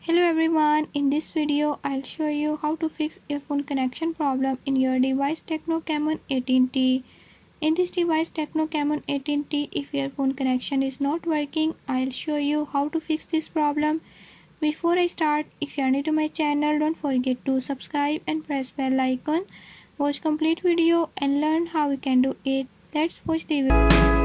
Hello everyone, in this video I'll show you how to fix earphone connection problem in your device Tecno Camon 18T. In this device Tecno Camon 18T, if earphone connection is not working, I'll show you how to fix this problem. Before I start, if you are new to my channel, don't forget to subscribe and press bell icon. Watch complete video and learn how we can do it. Let's watch the video.